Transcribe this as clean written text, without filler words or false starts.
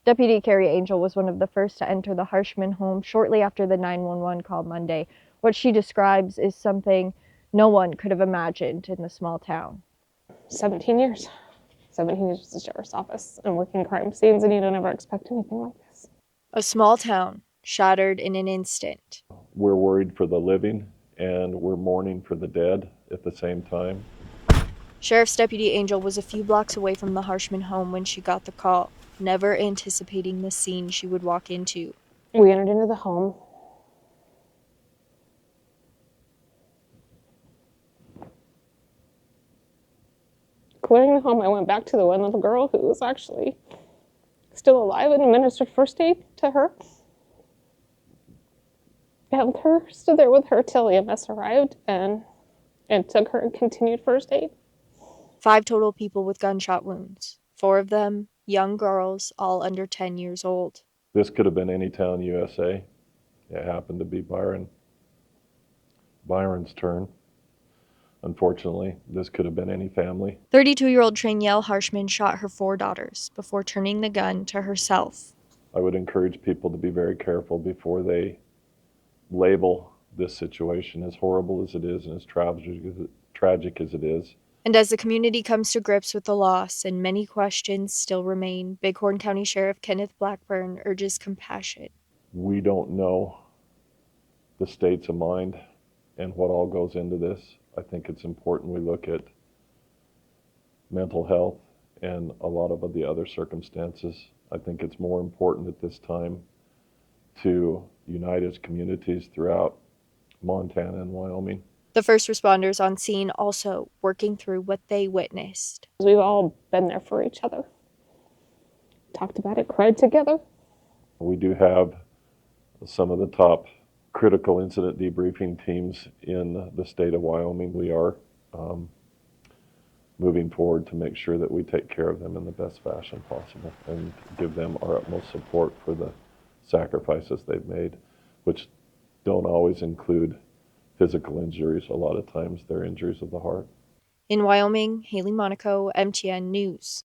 Deputy Carrie Angel was one of the first to enter the Harshman home shortly after the 911 call Monday. What she describes is something no one could have imagined in the small town. 17 years. 17 years at the sheriff's office and working crime scenes, and you don't ever expect anything like this. A small town shattered in an instant. We're worried for the living and we're mourning for the dead at the same time. Sheriff's Deputy Angel was a few blocks away from the Harshman home when she got the call, never anticipating the scene she would walk into. We entered into the home. Clearing the home, I went back to the one little girl who was actually still alive and administered first aid to her. Held her, stood there with her till EMS arrived and took her and continued first aid. 5 total people with gunshot wounds, 4 of them young girls, all under 10 years old. This could have been any town USA. It happened to be Byron's turn. Unfortunately, this could have been any family. 32-year-old Tranielle Harshman shot her 4 daughters before turning the gun to herself. I would encourage people to be very careful before they label this situation, as horrible as it is and as tragic as it is. And as the community comes to grips with the loss and many questions still remain, Bighorn County Sheriff Kenneth Blackburn urges compassion. We don't know the states of mind and what all goes into this. I think it's important we look at mental health and a lot of the other circumstances. I think it's more important at this time to unite as communities throughout Montana and Wyoming. The first responders on scene also working through what they witnessed. We've all been there for each other. Talked about it, cried together. We do have some of the top critical incident debriefing teams in the state of Wyoming. We are moving forward to make sure that we take care of them in the best fashion possible and give them our utmost support for the sacrifices they've made, which don't always include physical injuries. A lot of times they're injuries of the heart. In Wyoming, Haley Monaco, MTN News.